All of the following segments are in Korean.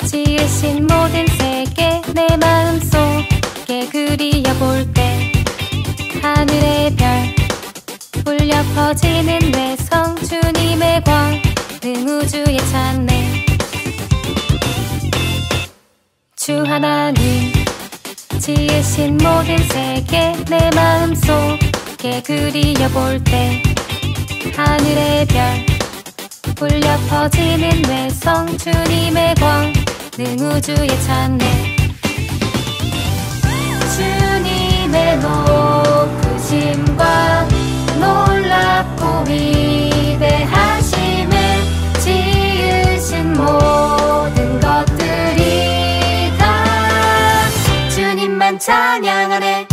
지으신 모든 세계 내 마음속에 그리워볼 때 하늘의 별 울려 퍼지는 외성 주님의 광 능 우주에 찾네. 주 하나님 지으신 모든 세계 내 마음속에 그리워볼 때 하늘의 별 울려 퍼지는 외성 주님의 광 능 우주에 찾네. 주님의 높으심과 놀랍고 위대하심을 지으신 모든 것들이 다 주님만 찬양하네.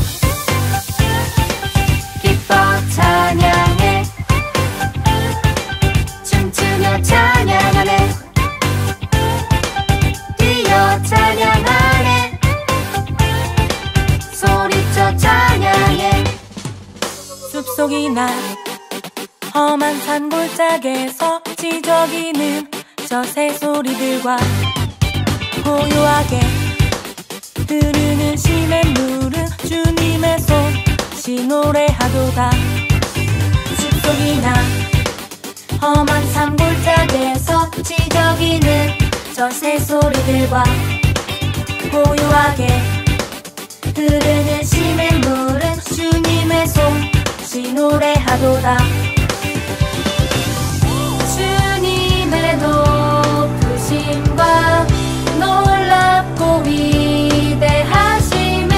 기뻐 찬양해. 춤추며 찬양하네. 찬양하네. 소리쳐 찬양해. 숲속이나 험한 산골짜기에서 지저귀는 저 새소리들과 고요하게 흐르는 시냇물은 주님의 손시 노래하도다. 숲속이나 험한 산골짜기에서 지저귀는 저 새소리들과 고요하게 흐르는 시냇물은 주님의 손시 노래하도다. 주님의 높으심과 놀랍고 위대하심을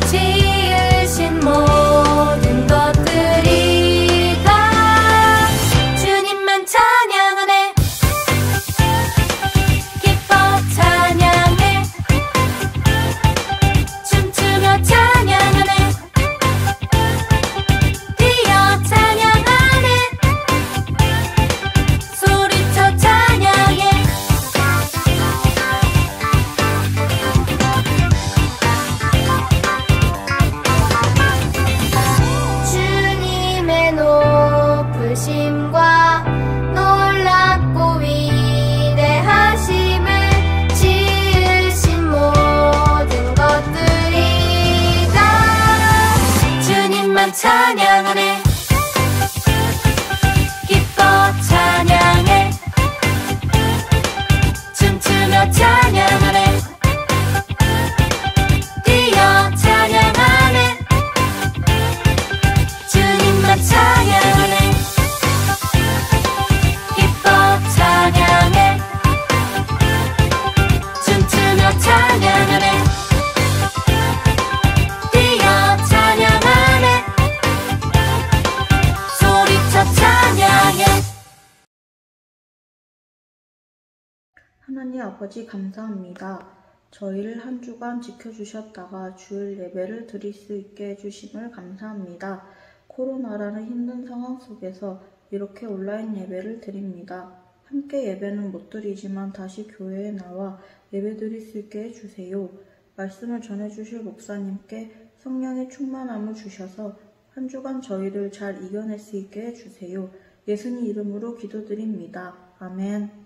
지으신 모든 것들이 다 주님만 찬양하네. 찬양해. 춤추며 찬양하네. 뛰어 찬양하네. 소리쳐 찬양해. 주님의 높으심과 놀랍고 위대하심을 찬양하네. 기뻐 찬양해. 춤추며 찬양하네. 뛰어 찬양하네. 주님만 찬양하네. 기뻐 찬양해. 춤추며 찬양하네. 하나님 아버지 감사합니다. 저희를 한 주간 지켜주셨다가 주일 예배를 드릴 수 있게 해주심을 감사합니다. 코로나라는 힘든 상황 속에서 이렇게 온라인 예배를 드립니다. 함께 예배는 못 드리지만 다시 교회에 나와 예배 드릴 수 있게 해주세요. 말씀을 전해주실 목사님께 성령의 충만함을 주셔서 한 주간 저희를 잘 이겨낼 수 있게 해주세요. 예수님 이름으로 기도드립니다. 아멘.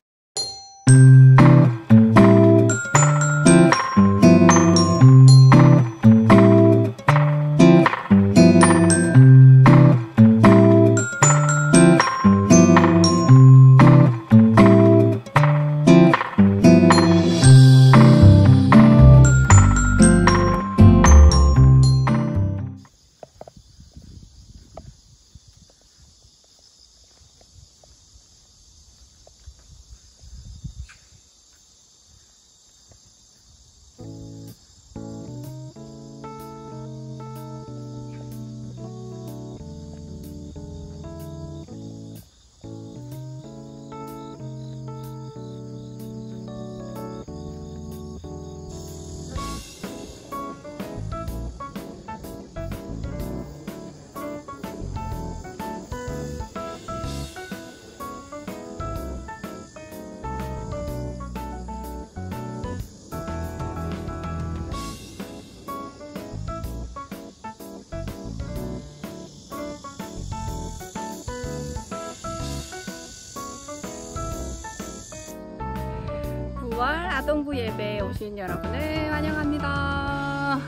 9월 아동부 예배에 오신 여러분을 환영합니다.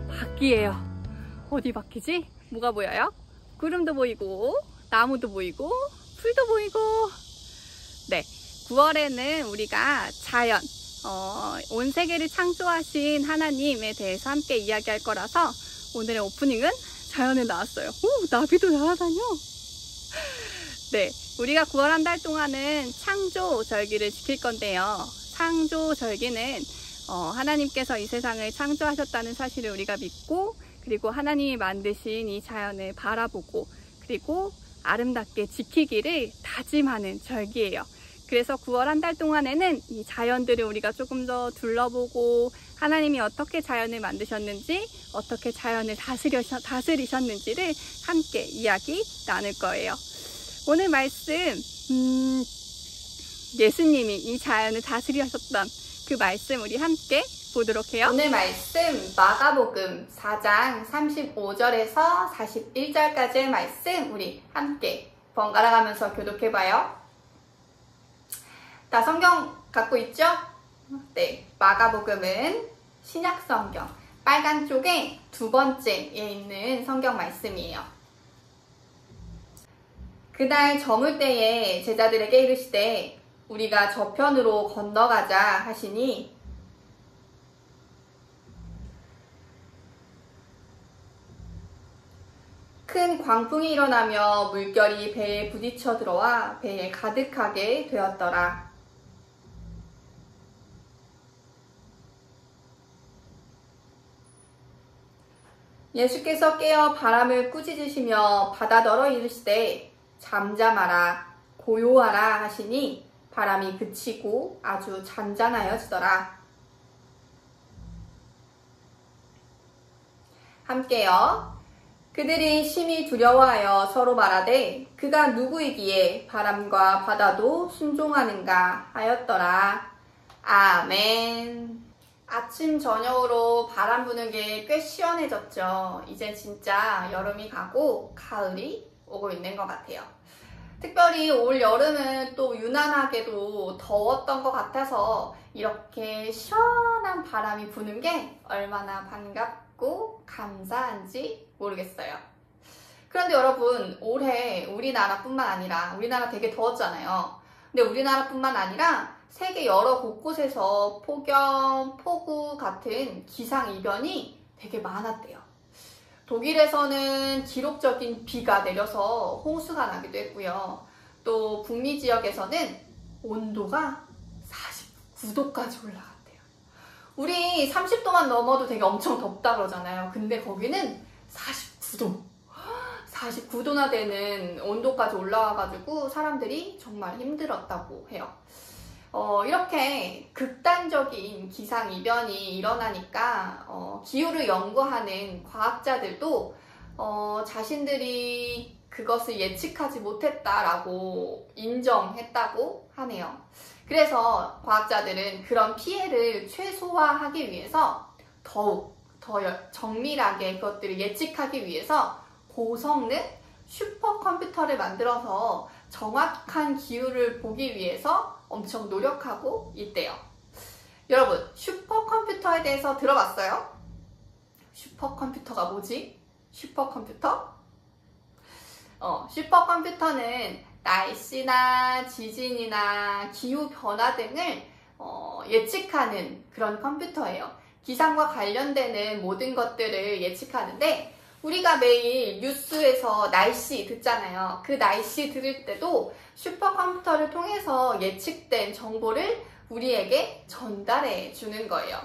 밖이에요. 어디 밖이지? 뭐가 보여요? 구름도 보이고 나무도 보이고 풀도 보이고. 네, 9월에는 우리가 자연, 온 세계를 창조하신 하나님에 대해서 함께 이야기할 거라서 오늘의 오프닝은 자연에 나왔어요. 오, 나비도 날아다녀. 네, 우리가 9월 한 달 동안은 창조절기를 지킬 건데요. 창조절기는 하나님께서 이 세상을 창조하셨다는 사실을 우리가 믿고, 그리고 하나님이 만드신 이 자연을 바라보고, 그리고 아름답게 지키기를 다짐하는 절기예요. 그래서 9월 한 달 동안에는 이 자연들을 우리가 조금 더 둘러보고, 하나님이 어떻게 자연을 만드셨는지, 어떻게 자연을 다스리셨는지를 함께 이야기 나눌 거예요. 오늘 말씀, 예수님이 이 자연을 다스리셨던 그 말씀 우리 함께 보도록 해요. 오늘 말씀 마가복음 4장 35절에서 41절까지의 말씀 우리 함께 번갈아 가면서 교독해봐요. 다 성경 갖고 있죠? 네, 마가복음은 신약성경 빨간 쪽에 두 번째에 있는 성경 말씀이에요. 그날 저물 때에 제자들에게 이르시되 우리가 저편으로 건너가자 하시니 큰 광풍이 일어나며 물결이 배에 부딪혀 들어와 배에 가득하게 되었더라. 예수께서 깨어 바람을 꾸짖으시며 바다더러 이르시되 잠잠하라 고요하라 하시니 바람이 그치고 아주 잔잔하여지더라. 함께요. 그들이 심히 두려워하여 서로 말하되 그가 누구이기에 바람과 바다도 순종하는가 하였더라. 아멘. 아침 저녁으로 바람 부는 게 꽤 시원해졌죠. 이제 진짜 여름이 가고 가을이 오고 있는 것 같아요. 특별히 올 여름은 또 유난하게도 더웠던 것 같아서 이렇게 시원한 바람이 부는 게 얼마나 반갑고 감사한지 모르겠어요. 그런데 여러분, 올해 우리나라뿐만 아니라, 우리나라 되게 더웠잖아요. 근데 우리나라뿐만 아니라 세계 여러 곳곳에서 폭염, 폭우 같은 기상이변이 되게 많았대요. 독일에서는 기록적인 비가 내려서 홍수가 나기도 했고요. 또 북미 지역에서는 온도가 49도까지 올라갔대요. 우리 30도만 넘어도 되게 엄청 덥다 그러잖아요. 근데 거기는 49도나 되는 온도까지 올라와가지고 사람들이 정말 힘들었다고 해요. 이렇게 극단적인 기상이변이 일어나니까 기후를 연구하는 과학자들도 자신들이 그것을 예측하지 못했다라고 인정했다고 하네요. 그래서 과학자들은 그런 피해를 최소화하기 위해서 더욱 더 정밀하게 그것들을 예측하기 위해서 고성능 슈퍼컴퓨터를 만들어서 정확한 기후를 보기 위해서 엄청 노력하고 있대요. 여러분, 슈퍼컴퓨터에 대해서 들어봤어요? 슈퍼컴퓨터가 뭐지? 슈퍼컴퓨터? 슈퍼컴퓨터는 날씨나 지진이나 기후 변화 등을 예측하는 그런 컴퓨터예요. 기상과 관련되는 모든 것들을 예측하는데 우리가 매일 뉴스에서 날씨 듣잖아요. 그 날씨 들을 때도 슈퍼컴퓨터를 통해서 예측된 정보를 우리에게 전달해 주는 거예요.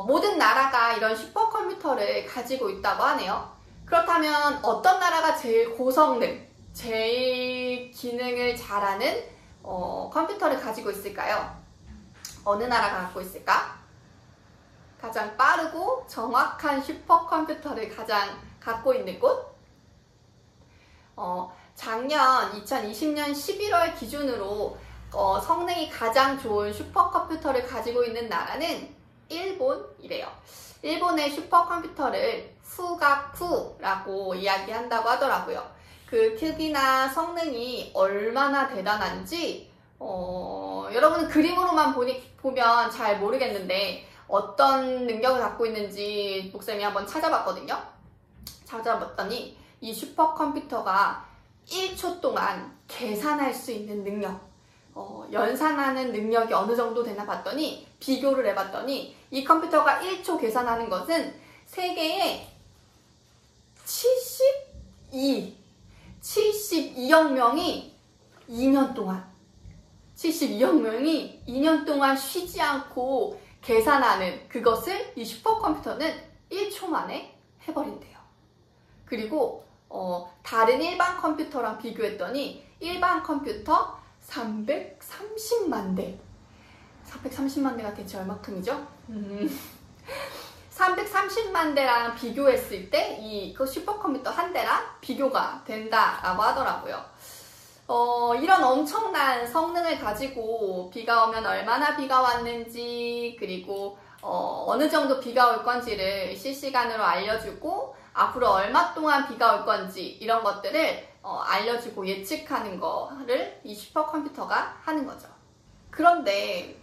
모든 나라가 이런 슈퍼컴퓨터를 가지고 있다고 하네요. 그렇다면 어떤 나라가 제일 고성능, 제일 기능을 잘하는 컴퓨터를 가지고 있을까요? 어느 나라가 갖고 있을까? 가장 빠르고 정확한 슈퍼컴퓨터를 가장 갖고 있는 곳? 작년 2020년 11월 기준으로 성능이 가장 좋은 슈퍼컴퓨터를 가지고 있는 나라는 일본이래요. 일본의 슈퍼컴퓨터를 후가쿠라고 이야기한다고 하더라고요. 그 크기나 성능이 얼마나 대단한지 여러분은 그림으로만 보면 잘 모르겠는데 어떤 능력을 갖고 있는지 목쌤이 한번 찾아봤거든요. 찾아봤더니 이 슈퍼컴퓨터가 1초 동안 계산할 수 있는 능력, 연산하는 능력이 어느 정도 되나 봤더니 비교를 해봤더니 이 컴퓨터가 1초 계산하는 것은 세계에 72억 명이 2년 동안 72억 명이 2년 동안 쉬지 않고 계산하는 그것을 이 슈퍼컴퓨터는 1초 만에 해버린대요. 그리고 다른 일반 컴퓨터랑 비교했더니 일반 컴퓨터 330만 대. 330만 대가 대체 얼마큼이죠? 330만 대랑 비교했을 때 그 슈퍼컴퓨터 한 대랑 비교가 된다라고 하더라고요. 이런 엄청난 성능을 가지고 비가 오면 얼마나 비가 왔는지, 그리고 어느 정도 비가 올 건지를 실시간으로 알려주고 앞으로 얼마 동안 비가 올 건지 이런 것들을 알려주고 예측하는 거를 이 슈퍼컴퓨터가 하는 거죠. 그런데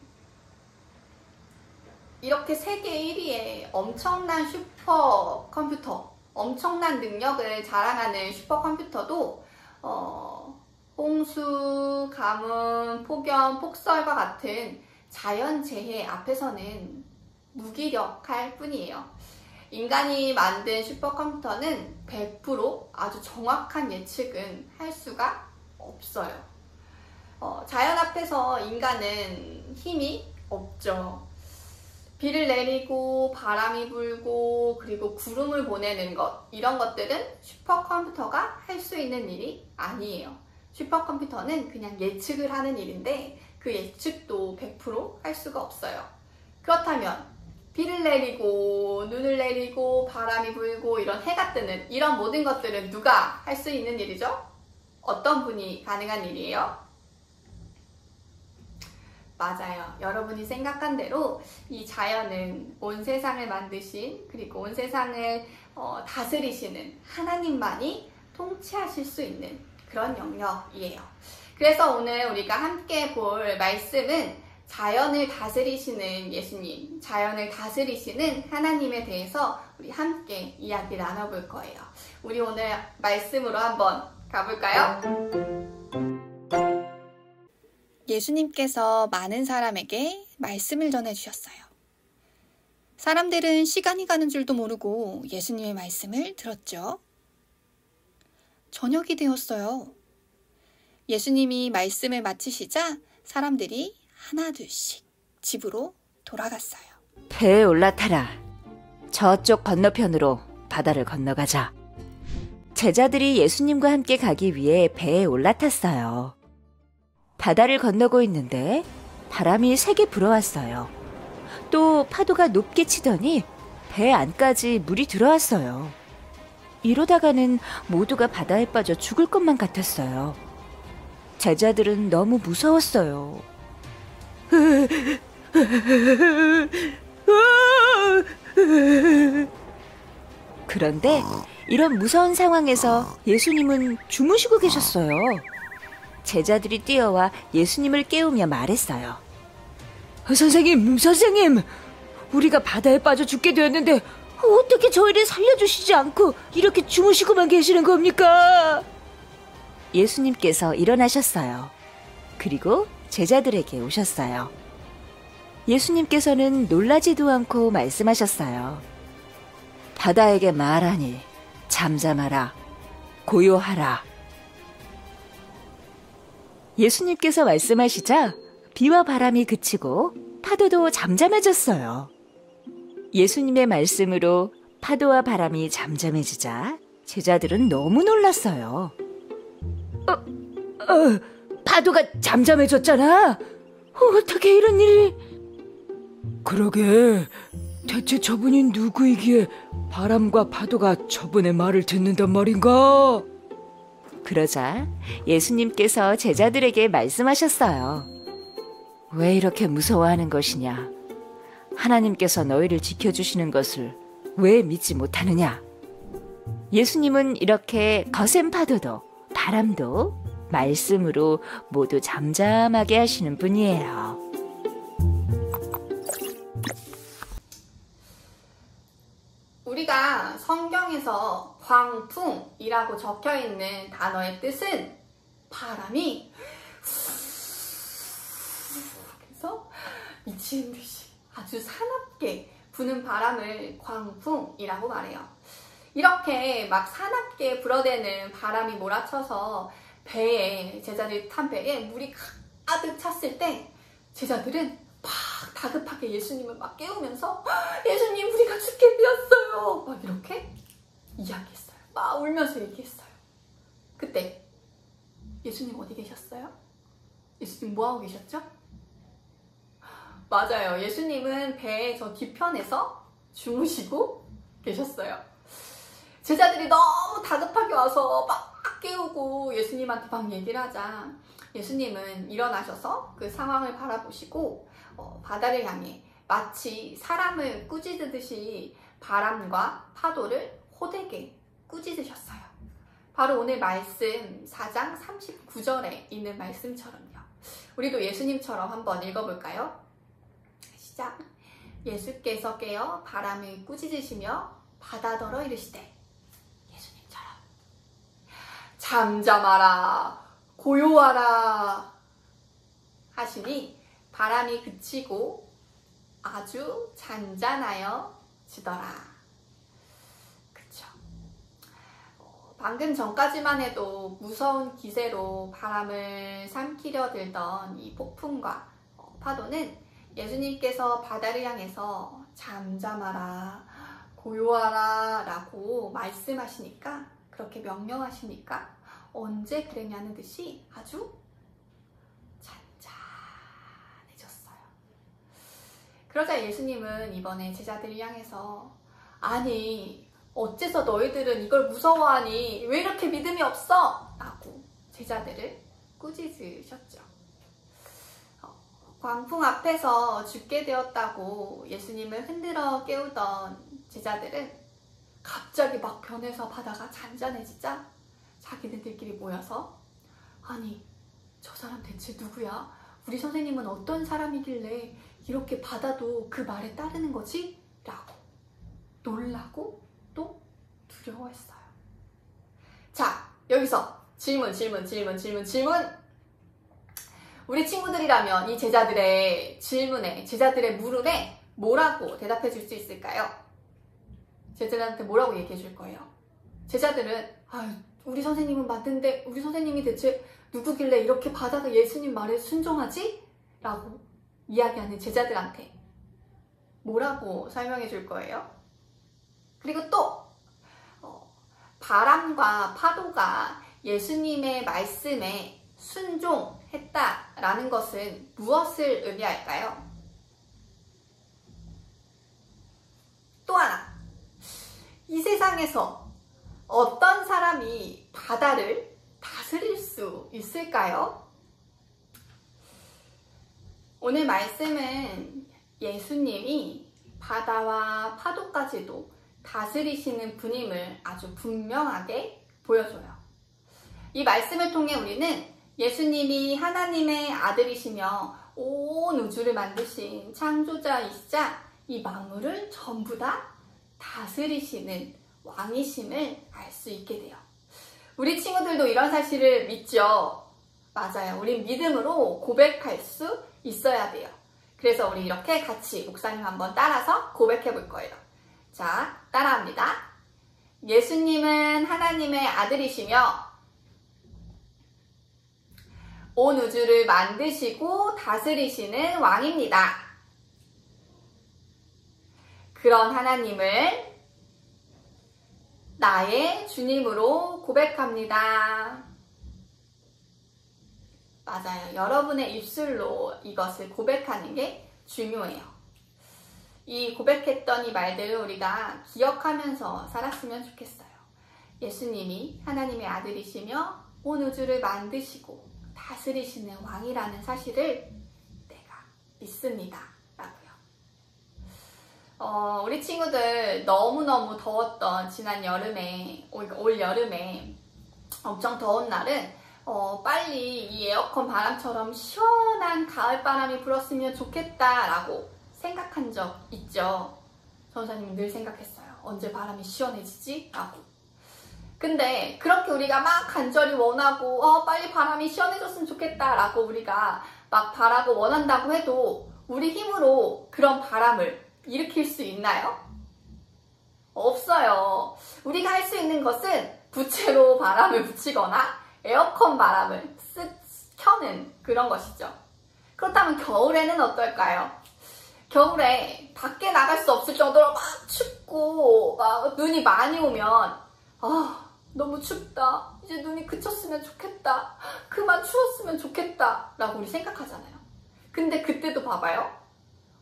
이렇게 세계 1위의 엄청난 슈퍼컴퓨터, 엄청난 능력을 자랑하는 슈퍼컴퓨터도 홍수, 가뭄, 폭염, 폭설과 같은 자연재해 앞에서는 무기력할 뿐이에요. 인간이 만든 슈퍼컴퓨터는 100% 아주 정확한 예측은 할 수가 없어요. 자연 앞에서 인간은 힘이 없죠. 비를 내리고 바람이 불고 그리고 구름을 보내는 것, 이런 것들은 슈퍼컴퓨터가 할 수 있는 일이 아니에요. 슈퍼컴퓨터는 그냥 예측을 하는 일인데 그 예측도 100% 할 수가 없어요. 그렇다면 비를 내리고 눈을 내리고 바람이 불고 이런 해가 뜨는 이런 모든 것들은 누가 할 수 있는 일이죠? 어떤 분이 가능한 일이에요? 맞아요. 여러분이 생각한 대로 이 자연은 온 세상을 만드신, 그리고 온 세상을 다스리시는 하나님만이 통치하실 수 있는 그런 영역이에요. 그래서 오늘 우리가 함께 볼 말씀은 자연을 다스리시는 예수님, 자연을 다스리시는 하나님에 대해서 우리 함께 이야기 나눠볼 거예요. 우리 오늘 말씀으로 한번 가볼까요? 예수님께서 많은 사람에게 말씀을 전해주셨어요. 사람들은 시간이 가는 줄도 모르고 예수님의 말씀을 들었죠. 저녁이 되었어요. 예수님이 말씀을 마치시자 사람들이 하나둘씩 집으로 돌아갔어요. 배에 올라타라. 저쪽 건너편으로 바다를 건너가자. 제자들이 예수님과 함께 가기 위해 배에 올라탔어요. 바다를 건너고 있는데 바람이 세게 불어왔어요. 또 파도가 높게 치더니 배 안까지 물이 들어왔어요. 이러다가는 모두가 바다에 빠져 죽을 것만 같았어요. 제자들은 너무 무서웠어요. 그런데 이런 무서운 상황에서 예수님은 주무시고 계셨어요. 제자들이 뛰어와 예수님을 깨우며 말했어요. 선생님, 우리가 바다에 빠져 죽게 되었는데 어떻게 저희를 살려주시지 않고 이렇게 주무시고만 계시는 겁니까? 예수님께서 일어나셨어요. 그리고 제자들에게 오셨어요. 예수님께서는 놀라지도 않고 말씀하셨어요. 바다에게 말하니 잠잠하라, 고요하라. 예수님께서 말씀하시자 비와 바람이 그치고 파도도 잠잠해졌어요. 예수님의 말씀으로 파도와 바람이 잠잠해지자 제자들은 너무 놀랐어요. 파도가 잠잠해졌잖아. 어떻게 이런 일이... 그러게, 대체 저분이 누구이기에 바람과 파도가 저분의 말을 듣는단 말인가? 그러자 예수님께서 제자들에게 말씀하셨어요. 왜 이렇게 무서워하는 것이냐? 하나님께서 너희를 지켜주시는 것을 왜 믿지 못하느냐? 예수님은 이렇게 거센 파도도 바람도 말씀으로 모두 잠잠하게 하시는 분이에요. 우리가 성경에서 광풍이라고 적혀있는 단어의 뜻은 바람이 그래서 미치는 듯이 아주 사납게 부는 바람을 광풍이라고 말해요. 이렇게 막 사납게 불어대는 바람이 몰아쳐서 배에, 제자들이 탄 배에 물이 가득 찼을 때 제자들은 막 다급하게 예수님을 막 깨우면서 예수님 우리가 죽게 되었어요 막 이렇게 이야기했어요. 막 울면서 얘기했어요. 그때 예수님 어디 계셨어요? 예수님 뭐하고 계셨죠? 맞아요. 예수님은 배의 저 뒤편에서 주무시고 계셨어요. 제자들이 너무 다급하게 와서 막 깨우고 예수님한테 막 얘기를 하자 예수님은 일어나셔서 그 상황을 바라보시고 바다를 향해 마치 사람을 꾸짖듯이 바람과 파도를 호되게 꾸짖으셨어요. 바로 오늘 말씀 4장 39절에 있는 말씀처럼요. 우리도 예수님처럼 한번 읽어볼까요? 시작. 예수께서 깨어 바람을 꾸짖으시며 바다더러 이르시되 예수님처럼 잠잠하라 고요하라 하시니 바람이 그치고 아주 잔잔하여 지더라. 그쵸? 방금 전까지만 해도 무서운 기세로 바람을 삼키려 들던 이 폭풍과 파도는 예수님께서 바다를 향해서 잠잠하라 고요하라 라고 말씀하시니까 그렇게 명령하시니까 언제 그랬냐는 듯이 아주 잔잔해졌어요. 그러자 예수님은 이번에 제자들을 향해서 아니 어째서 너희들은 이걸 무서워하니 왜 이렇게 믿음이 없어? 라고 제자들을 꾸짖으셨죠. 광풍 앞에서 죽게 되었다고 예수님을 흔들어 깨우던 제자들은 갑자기 막 변해서 바다가 잔잔해지자 자기네들끼리 모여서 아니 저 사람 대체 누구야? 우리 선생님은 어떤 사람이길래 이렇게 바다도 그 말에 따르는 거지? 라고 놀라고 또 두려워했어요. 자, 여기서 질문. 우리 친구들이라면 이 제자들의 질문에, 제자들의 물음에 뭐라고 대답해 줄 수 있을까요? 제자들한테 뭐라고 얘기해 줄 거예요? 제자들은 우리 선생님은 맞는데 우리 선생님이 대체 누구길래 이렇게 바다가 예수님 말에 순종하지? 라고 이야기하는 제자들한테 뭐라고 설명해 줄 거예요? 그리고 또 바람과 파도가 예수님의 말씀에 순종했다라는 것은 무엇을 의미할까요? 또 하나, 이 세상에서 어떤 사람이 바다를 다스릴 수 있을까요? 오늘 말씀은 예수님이 바다와 파도까지도 다스리시는 분임을 아주 분명하게 보여줘요. 이 말씀을 통해 우리는 예수님이 하나님의 아들이시며 온 우주를 만드신 창조자이시자 이 만물을 전부 다 다스리시는 왕이심을 알 수 있게 돼요. 우리 친구들도 이런 사실을 믿죠? 맞아요. 우린 믿음으로 고백할 수 있어야 돼요. 그래서 우리 이렇게 같이 목사님 한번 따라서 고백해 볼 거예요. 자, 따라합니다. 예수님은 하나님의 아들이시며 온 우주를 만드시고 다스리시는 왕입니다. 그런 하나님을 나의 주님으로 고백합니다. 맞아요. 여러분의 입술로 이것을 고백하는 게 중요해요. 이 고백했던 이 말들을 우리가 기억하면서 살았으면 좋겠어요. 예수님이 하나님의 아들이시며 온 우주를 만드시고 다스리시는 왕이라는 사실을 내가 믿습니다. 우리 친구들 너무너무 더웠던 지난 여름에, 올 여름에 엄청 더운 날은 빨리 이 에어컨 바람처럼 시원한 가을 바람이 불었으면 좋겠다라고 생각한 적 있죠? 전사님은 늘 생각했어요. 언제 바람이 시원해지지? 라고. 근데 그렇게 우리가 막 간절히 원하고 빨리 바람이 시원해졌으면 좋겠다라고 우리가 막 바라고 원한다고 해도 우리 힘으로 그런 바람을 일으킬 수 있나요? 없어요. 우리가 할 수 있는 것은 부채로 바람을 붙이거나 에어컨 바람을 쓱 켜는 그런 것이죠. 그렇다면 겨울에는 어떨까요? 겨울에 밖에 나갈 수 없을 정도로 막 춥고 막 눈이 많이 오면 너무 춥다. 이제 눈이 그쳤으면 좋겠다. 그만 추웠으면 좋겠다. 라고 우리 생각하잖아요. 근데 그때도 봐봐요.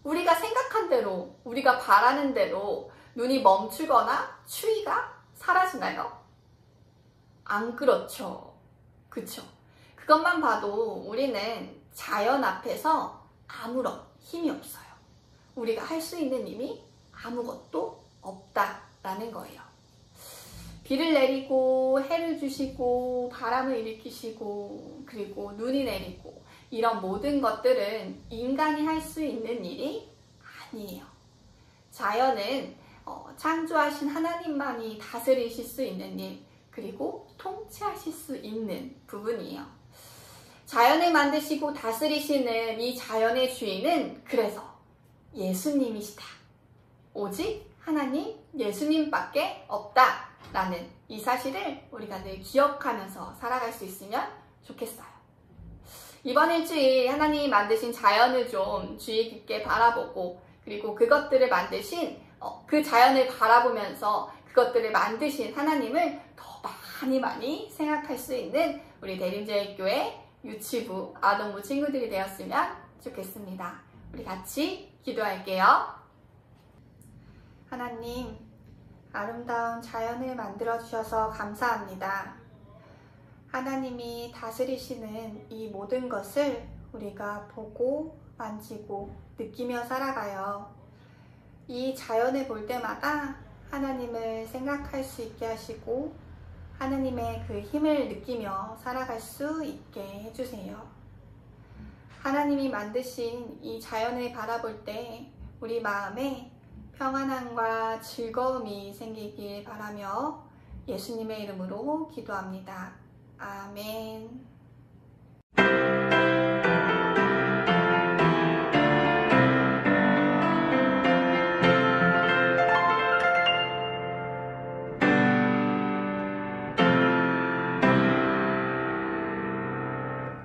우리가 생각한 대로, 우리가 바라는 대로 눈이 멈추거나 추위가 사라지나요? 안 그렇죠. 그쵸? 그것만 봐도 우리는 자연 앞에서 아무런 힘이 없어요. 우리가 할 수 있는 힘이 아무것도 없다라는 거예요. 비를 내리고 해를 주시고 바람을 일으키시고 그리고 눈이 내리고 이런 모든 것들은 인간이 할 수 있는 일이 아니에요. 자연은 창조하신 하나님만이 다스리실 수 있는 일 그리고 통치하실 수 있는 부분이에요. 자연을 만드시고 다스리시는 이 자연의 주인은 그래서 예수님이시다. 오직 하나님 예수님밖에 없다라는 이 사실을 우리가 늘 기억하면서 살아갈 수 있으면 좋겠어요. 이번 일주일 하나님이 만드신 자연을 좀 주의 깊게 바라보고 그리고 그것들을 만드신 그 자연을 바라보면서 그것들을 만드신 하나님을 더 많이 생각할 수 있는 우리 대림제일교회 유치부 아동부 친구들이 되었으면 좋겠습니다. 우리 같이 기도할게요. 하나님, 아름다운 자연을 만들어주셔서 감사합니다. 하나님이 다스리시는 이 모든 것을 우리가 보고 만지고 느끼며 살아가요. 이 자연을 볼 때마다 하나님을 생각할 수 있게 하시고 하나님의 그 힘을 느끼며 살아갈 수 있게 해주세요. 하나님이 만드신 이 자연을 바라볼 때 우리 마음에 평안함과 즐거움이 생기길 바라며 예수님의 이름으로 기도합니다. 아멘.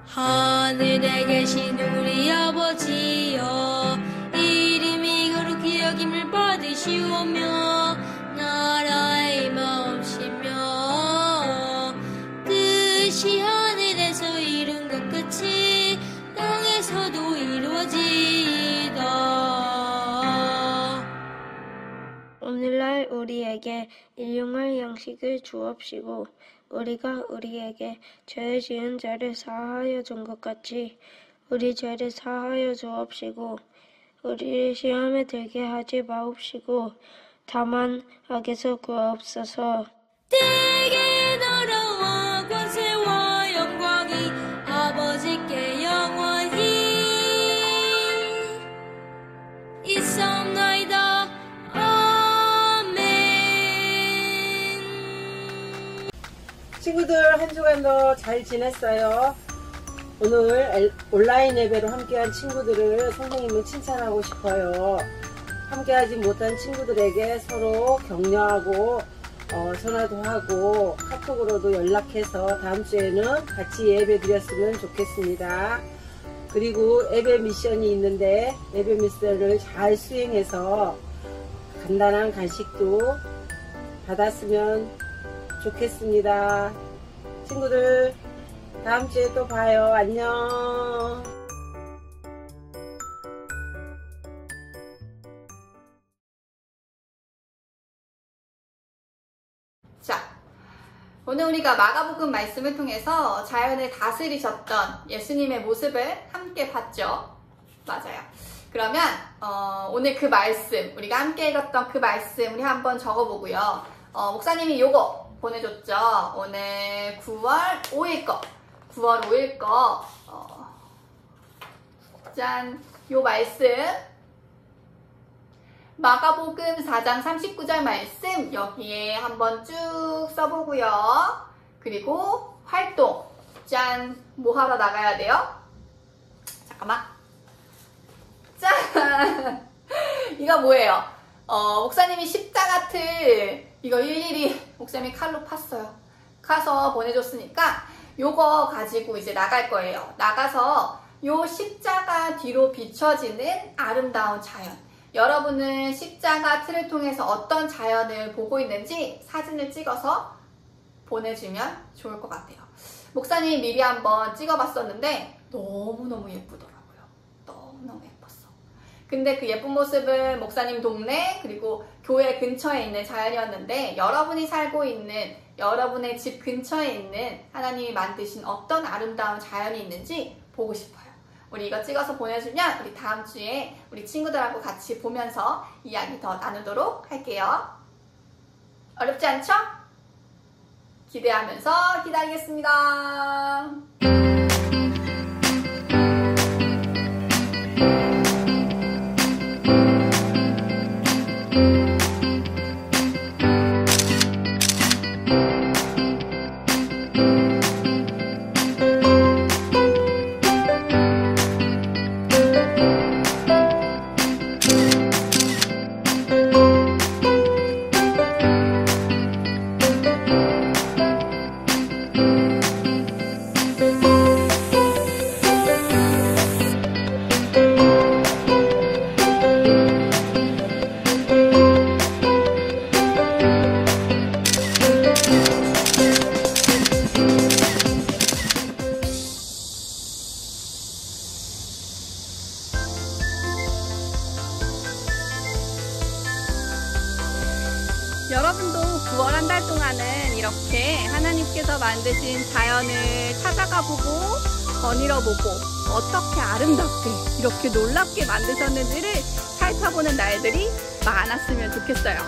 하늘에 계신 우리 아버지여, 이름이 거룩히 여김을 받으시오며 나라의 마음이시며 뜻이 하늘에서 이룬 것 같이 땅에서도 이루어지이다. 오늘날 우리에게 일용할 양식을 주옵시고 우리가 우리에게 죄 지은 자를 사하여 준 것 같이 우리 죄를 사하여 주옵시고 우리를 시험에 들게 하지 마옵시고 다만 악에서 구하옵소서. 때에 나라와 권세와 영광이 아버지께 영원히 있사옵나이다. 친구들 한 주간도 잘 지냈어요? 오늘 온라인 예배로 함께한 친구들을 선생님은 칭찬하고 싶어요. 함께하지 못한 친구들에게 서로 격려하고 전화도 하고 카톡으로도 연락해서 다음 주에는 같이 예배 드렸으면 좋겠습니다. 그리고 예배 미션이 있는데 예배 미션을 잘 수행해서 간단한 간식도 받았으면 좋겠습니다. 친구들 다음 주에 또 봐요. 안녕. 자, 오늘 우리가 마가복음 말씀을 통해서 자연을 다스리셨던 예수님의 모습을 함께 봤죠. 맞아요. 그러면 오늘 그 말씀, 우리가 함께 읽었던 그 말씀 우리 한번 적어보고요. 목사님이 요거 보내줬죠. 오늘 9월 5일 거 9월 5일 거 짠! 요 말씀 마가복음 4장 39절 말씀 여기에 한번 쭉 써보고요. 그리고 활동 짠! 뭐 하러 나가야 돼요? 잠깐만 짠! 이거 뭐예요? 목사님이 십자가틀 이거 일일이 목사님이 칼로 팠어요. 카서 보내줬으니까 요거 가지고 이제 나갈 거예요. 나가서 요 십자가 뒤로 비춰지는 아름다운 자연. 여러분은 십자가 틀을 통해서 어떤 자연을 보고 있는지 사진을 찍어서 보내주면 좋을 것 같아요. 목사님이 미리 한번 찍어봤었는데 너무너무 예쁘더라고요. 너무너무 예뻤어. 근데 그 예쁜 모습은 목사님 동네 그리고 교회 근처에 있는 자연이었는데 여러분이 살고 있는 여러분의 집 근처에 있는 하나님이 만드신 어떤 아름다운 자연이 있는지 보고 싶어요. 우리 이거 찍어서 보내주면 우리 다음 주에 우리 친구들하고 같이 보면서 이야기 더 나누도록 할게요. 어렵지 않죠? 기대하면서 기다리겠습니다. 여러분도 9월 한 달 동안은 이렇게 하나님께서 만드신 자연을 찾아가 보고 거닐어 보고 어떻게 아름답게 이렇게 놀랍게 만드셨는지를 살펴보는 날들이 많았으면 좋겠어요.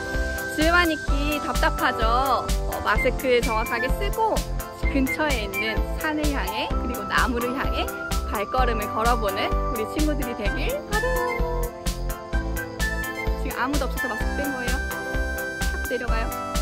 집에만 있기 답답하죠. 마스크 정확하게 쓰고 근처에 있는 산을 향해 그리고 나무를 향해 발걸음을 걸어보는 우리 친구들이 되길 바라요. 지금 아무도 없어서 마스크 뺀 거예요. 탁 내려가요.